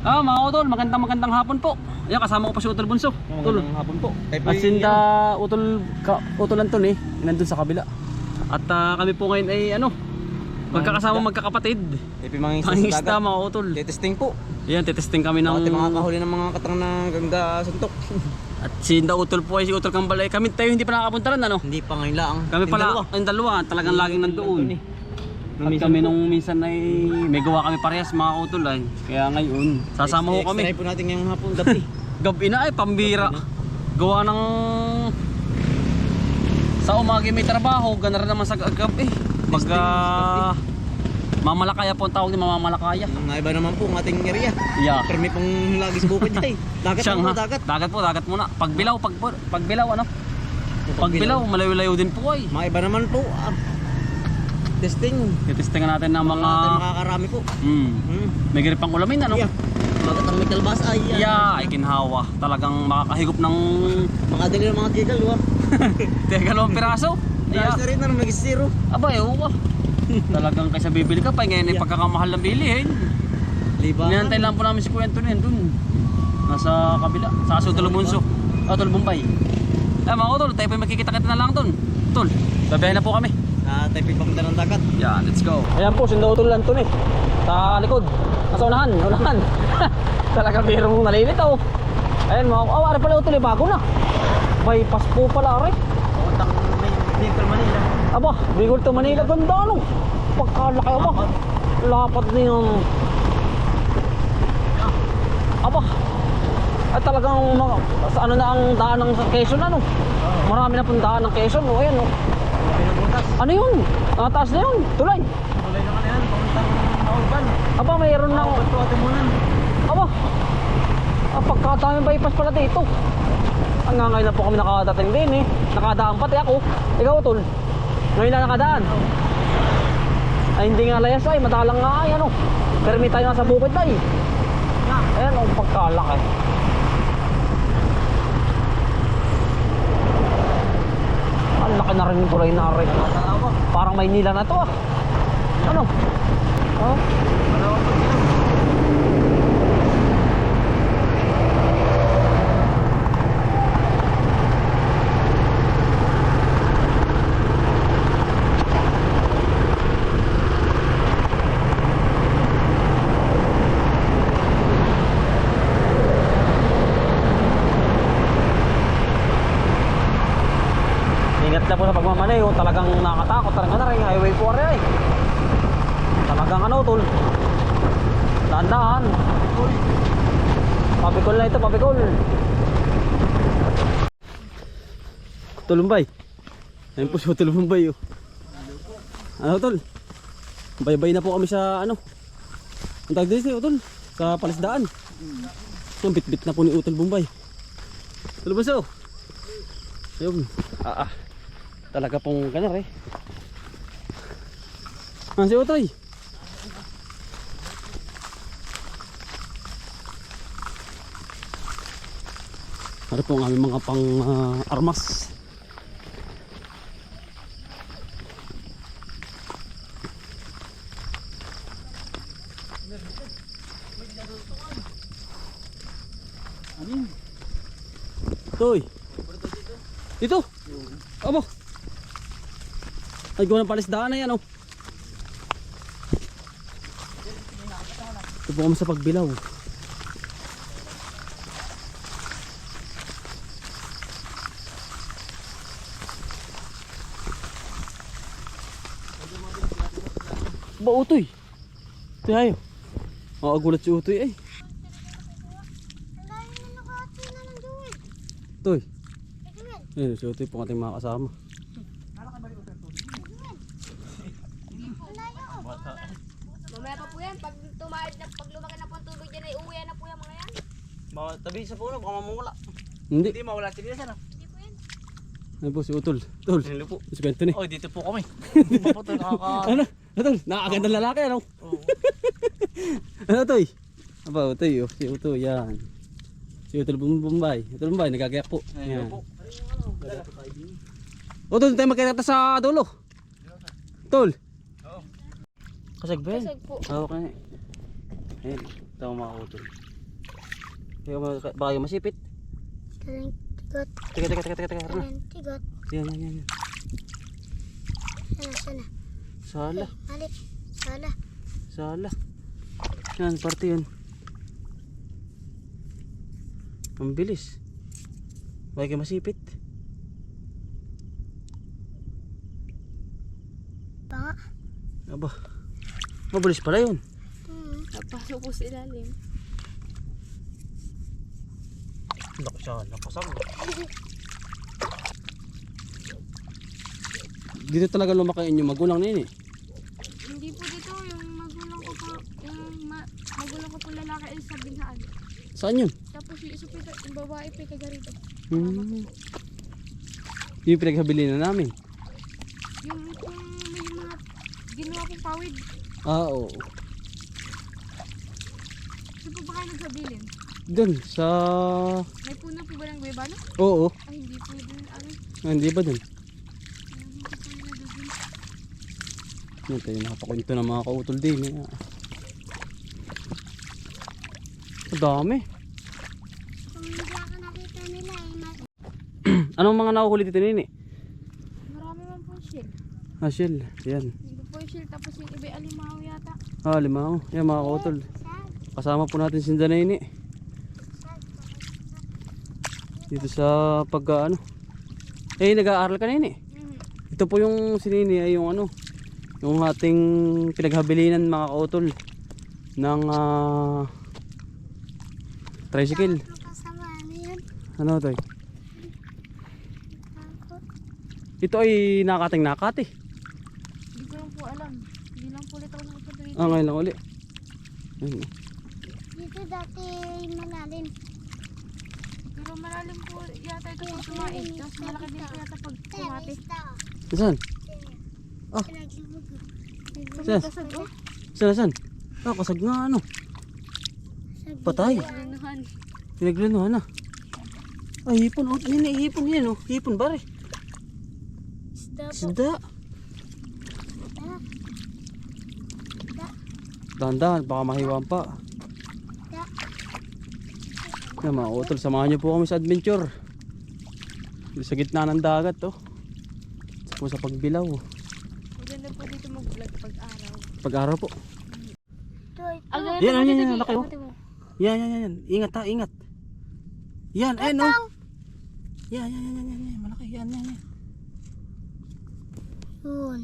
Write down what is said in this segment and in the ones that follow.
Mga utol, magandang hapon po. Ayan, kasama ko pa si Utol Bunso. Magandang hapon po. At sinda Utol Anton nandun sa kabila. At kami po ngayon ay magkakasama magkakapatid. Pangingisda mga utol. Testing po. Ayan, tetesting kami ng mga kahuli ng mga katang ng ganda suntok. At sinda Utol po ay si Utol Kambal ay kami tayo hindi pa nakakapunta rin Hindi pa ngayon lang. Kami pala, ang dalawa talagang laging nandoon. At kami nung minsan ay may gawa kami parehas mga utol ay. Kaya ngayon, sasama ko kami. Extra po natin yung hapon gabi. Gabi na ay pambira. Gawa ng sa umaga may trabaho, gana rin naman sa gabi. Mamalakaya po ang tawag ni Mamamalakaya. Naiba naman po ang ating area. Yeah. Permi pong lagi sa bukid ay. Dagat po, dagat. Dagat muna. Pagbilaw malayo-layo din po ay. Maiba naman po. Testingan natin ng mga makakarami po. May giripang ulamin Yeah. Magatang may kalbas ay. Ay kinhawa. Talagang makakahigop ng mga dali ng mga tigal wa. Tigalawang piraso. Ayos na rin na mag-zero. Abay, oo. Talagang kaysa bibili ka pa ngayon ay pagkakamahal ng bilihin. Ninantay lang po namin si Kuya Anton dun. Nasa kabila, sa Utol Bunso. Utol Bombay. Mga utol, tayo po makikita-kita na lang dun. Utol, babiyahin na po kami. Tayo pagpunta ng dagat. Yeah, let's go. Ayan po, sinda Utol Anton sa likod. Nasa unahan. Talaga birong nalilitaw. Ayan mga, ari pala Utol, bago na. Bypass po pala ari. Puntang Bicol, Manila. Aba, Bicol to Manila, ganda pagkalaki aba. Lapat na yung aba. At talagang sa na ang daan ng Quezon Marami na pong daan ng Quezon ayan Ano yun? Taas na yun, tulay. Tulay naman yan, papuntang Urban. Aba, mayroon ng aba. Pagkatami bypass pala dito. Hanggang ngayon na po kami nakadating din nakadaan pati ako. Ikaw Tol, ngayon na nakadaan. Ay hindi nga layas ay, madalang nga ay Permit tayo nga sa bukid ay. Ayan pagkalaki. Ang laki na rin yung tulay na rin. Parang Maynila na to Ingat lang po sa pagmamanay talagang nakatakot talaga na rin highway 4 ay. Talagang Tol. Dahan-dahan. Pabikol na ito, pabikol. Tulumbay. Ayun po si Tulumbay Tol? Bye-bye na po kami sa Ang tawag din Tol? Sa Palisdaan. Ang bit-bit na po ni Utol Bombay. Tulubaso. Ayun. Talaga pong ganar si Utoy. Ano po ang aming mga pang armas. Utoy. Dito. Aba. Ay gawa ng Palisdaan na yan Ito po kami sa pagbilaw. Ba Utoy? Tayo. Makagulat si Utoy ay. Utoy. Ayun si Utoy po ating mga kasama. Mamaya pa po yan, pag lumagan na po ang tubig dyan ay uwi na po yan mga yan. Tabi sa puno, baka mamula. Hindi. Hindi mawala sila sana. Hindi po yan. Ayun po si Utol. Tol. Hello po. Si Quentin Oh, dito po kami. Hindi pa po ito nakaka... Tol, nakakagandang lalaki Oo. Utoy? Aba Utoy si Utoy yan. Si Utol Bombay. Utol Bombay nagagayak po. Hello po. Utol tayo magkakita sa dulo. Tol. Kasag ba yan? Kasag po. Okay. Ayun, ito mga utol. Baka yung masipit. Tigot. Teka. Ano? Tigot. Yan. Sana. Sala. Mali. Sala. Yan, parte yun. Ang bilis. Baka yung masipit. Banga. Aba. Mabilis pala yun. Napasok po sa ilalim. Naku siya, napasag. Dito talaga lumaki yung magulang na yun eh. Hindi po dito yung magulang ko po, magulang ko po lalaki ay sa binhaan. Saan yun? Tapos yung isa po yung babae po kaga rito. Yung pinaghabilin na namin. Yung kung may mga ginawa pong pawid. Oo. Saan po ba kayo naghabilin? Doon sa... May puno po ba ng guebano? Oo. Ay hindi po dun ano. Hindi ba doon? Hindi po yung nagagawin. Yan tayo nakapakwento ng mga kautol din eh. Ang dami. Kung hindi ako nakita nila Anong mga nakuhuli dito nini? marami man po shell. Shell. Yan. Hindi po yung shell tapos yung iba alimaw yata. Limaw. Yan mga kautol. Kasama po natin si Danay dito sa pag nag-aaral ka nini. Ito po yung sinini ay yung yung ating pinaghabilinan mga kautol ng tricycle. Ano to? Ito ay nakating nakati. Hindi ko lang po alam. Hindi lang po ulit ako nakapunta dito. Ngayon lang uli. Ayun. Dito dati malalim. Pero malalim po yata ito pag tumain. Tapos malaki din po yata pag tumati. Saan? Saan? Kasag oh. Saan? Kasag nga Patay. Linuhan. Pinaglanuhan na. Ay, hipon. Hipon yan Hipon bare. Isda po. Isda. Dahan-dahan, baka mahiwan pa. Yan mga utol, samahan niyo po kami sa adventure. Sa gitna ng dagat po sa pagbilaw. Maganda po dito mag-vlog pag-araw. Pag-araw po. Yan, yan, laki Yan. Ingat ha, ingat. Yan, ayun Yan, malaki. Yan. Yun.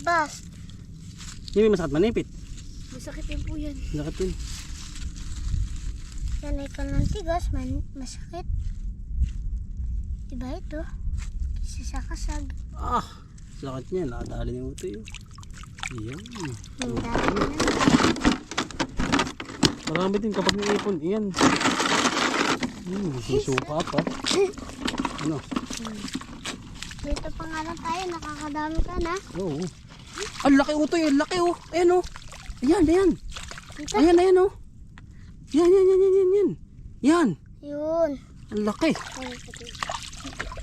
Bas. Hindi may masakit manipit. Masakit din po yan. Masakit din. Yan ay ng tigas, masakit. Diba ito? Kasi sa kasag. Sakit niya. Nakadali niya ito yun. Yan. Ang dami na. Marami din kapag naipon. Yan. Susuka pa. Ano? Dito pa nga lang tayo, nakakadami ka na. Oo. Ang laki utoy. Ang laki Ayan Ayan. Dito? Ayan Yan. Yan. Yun. Ang laki.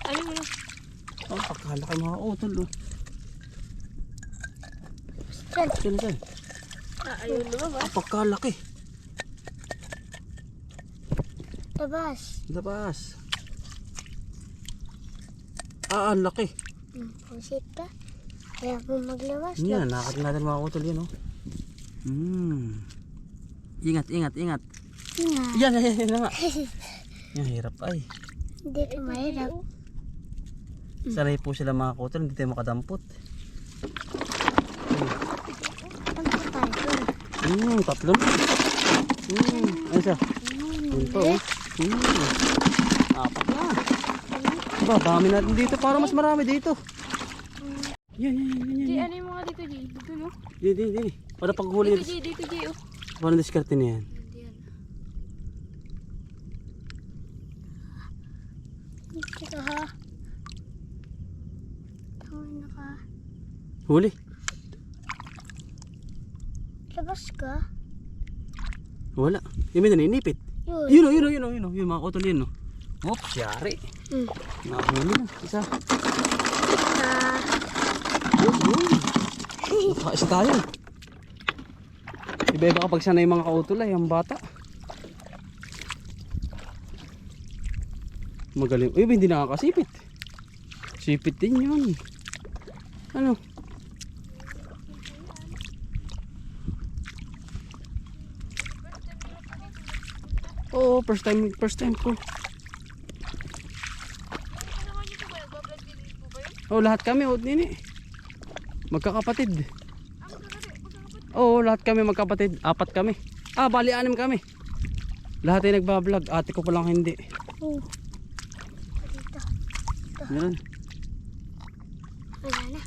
Ayun mo. Pagkalaki mga utol Saan? Saan? Ayun lumabas. Pagkalaki. Labas. Ang laki. Pusit ka. Kaya po maglabas. Yan, nakakat natin mga utol yan Ingat. Nga. Yan nga. Yan, hirap ay. Hindi ko mahirap. Sanay po sila mga utol, hindi tayo makadampot. Ano pa tayo? Tatlo. Ano siya? Yun pa Apat na. Diba, dami natin dito para mas marami dito. Yan. Di, ano yung mga dito, G? Dito, no? Di. Para paghuli. Dito, G, oh. Parang diskarte niya yan. Dito, ha? Tawin ka. Huli. Labas ka? Wala. Yung may naninipit. Yun. Yun. Yung mga utol yun Oops, yari. Nakahuli na. Isa. Isa tayo. Iba-iba kapag sanay mga kautol ang bata. Magaling. Uy, hindi nakakasipit. Sipit din yun. Ano? Oo, first time ko. Oh, lahat kami, nini. Magkakapatid. Oo, lahat kami magkapatid. 4 kami. Bali 6 kami. Lahat ay nagbablog. Ate ko pa lang hindi. Oh. Dito. Yan. Wala na.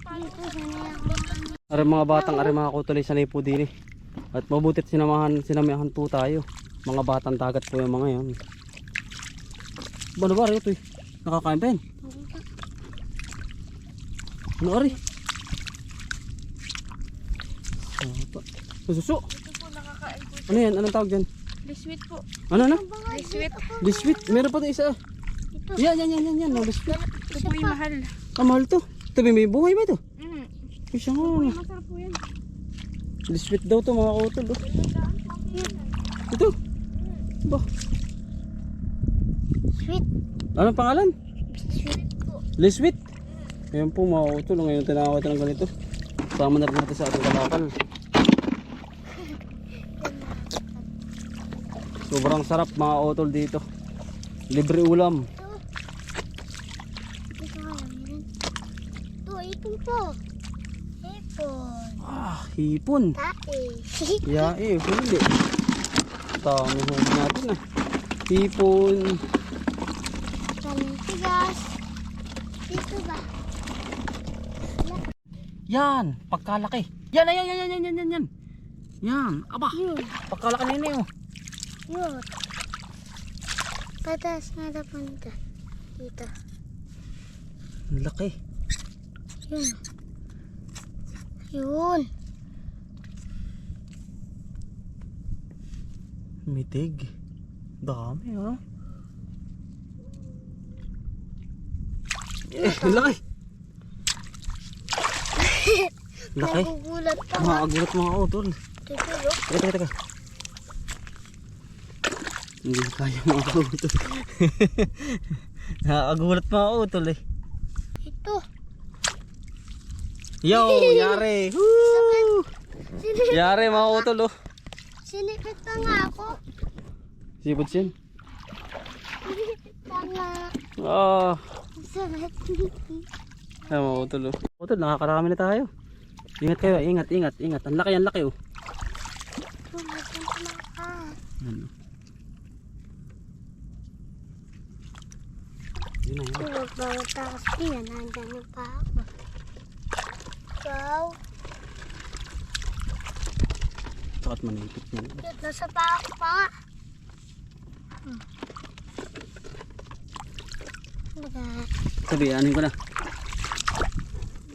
Dito sana ako. Are mga batang, are mga kutuloy sanay po din eh. At mabutit sinamahan po tayo. Mga batang dagat po yung mga yan. Ano ba ito eh? Nakakain pa yan? Ano ari? Suso. Ito po nakakain po. Ano yan? Anong tawag dyan? Biscuit po. Ano? Biscuit. Biscuit. Meron pa ito isa. Ito. Yan. No, biscuit. Ito po yung mahal. Mahal to. Ito may buhay ba ito? Isa nga. Masarap po yan. Biscuit daw to mga kutol. Oh. Ito. Ba? Sweet. Anong pangalan? Sweet po. Liswit. Ayan po mga utol. Ngayon tinawag ng ganito. Sama na rin natin sa ating kalakal. Sobrang sarap mga utol dito. Libre ulam. Ito nga meron. Ito, ipon po. Ipon. Hipon. Tate. Hindi. Dami huli natin ah. Hipon. Kaming tigas. Dito ba? Yan. Pagkalaki. Yan. Yan. Aba. Yun. Pagkalaki na yun. Yun. Pataas nga na punta. Dito. Laki. Yun. Yun. Mitig. Dami ha. Laki. Laki. Nagugulat ka nga. Maagulat mga utol. Dito, look. Teka. Hindi kaya mga utol. Nakakagulat mga utol eh. Ito. Yo, yare. Woo! Sinipit, Yare mga utol oh. sinipit pa nga ako. Sipot yan. Sinipit pa nga. Sarap. Ay mga utol oh. Utol, nakakarami na tayo. Ingat kayo, ingat. Ang laki oh. Tumating na ka. Ano? Yun na. Huwag bawat takas yan. Nandyan na pa ako. Ikaw. Bakit manipit niya? Cute, nasa pa ako pa nga. Baga. Sabi, anin ko na.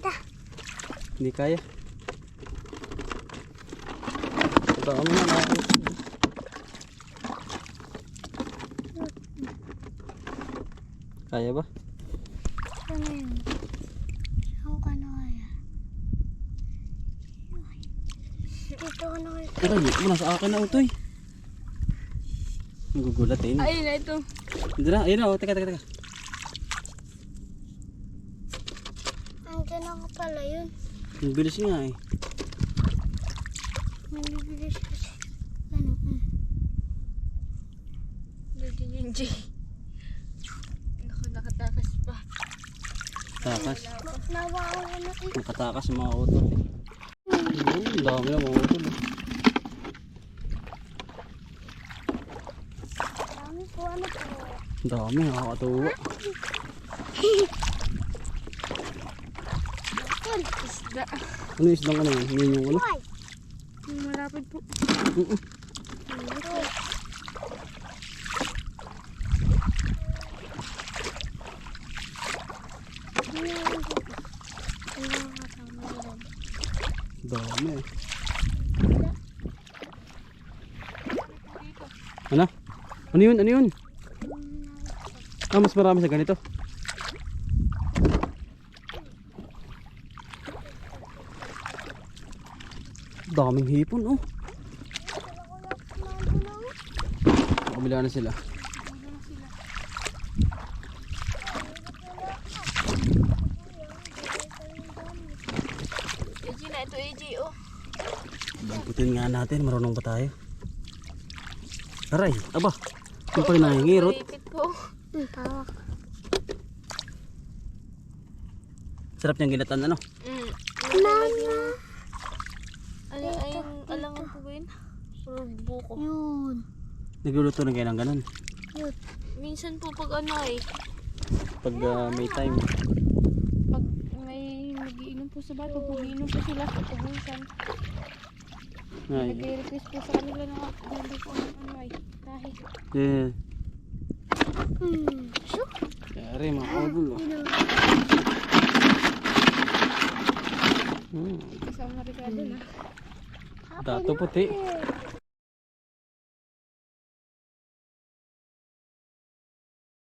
Da. Hindi kaya. Baka mo na ako. Kaya ba? Ano yun? Saan ka na kaya? Dito ka na kaya. Tara, mo na sa akin na utoy. Nagugulat eh. Ayun na ito. Hindi na, ayun na. Oh, teka. Andyan ako pala yun. Ang bilis nga eh. Namibilis kasi. Ano? Jinji. Nakatakas pa. Takas. Nawawa na eh. Nakatakas yung mga utol eh. Ang dami na mga utol eh. Dami po ano po. Ang dami, nakakatuwa. Yan, isda. Ano yung islang ano yun? Yun yung ano? Why? Malapit po. Dami eh. Ano? Ano yun? Mas marami sa ganito. Daming hipon oh. Kabila na sila. Ulo na sila. AJ na ito, AJ, oh. Damputin nga natin, marunong ba tayo? Aray, aba. Yung pala nangingirot. Ipit ko. Tawak. Sarap niyang ginatan ano? Mama. Alangan po ba yun? Buko. Yun. Nagluluto na kayo ng ganun. Minsan po pag ano ay, Pag may time. pag may nagiinom po sa bahay, pag umiinom po sila, pag-usan. Ay. Nag-request po sa kanila na hindi po ng ano ay, tahi. Yeah. Sure. Yari mga kabul. Kasama na Ricardo na. Dato puti.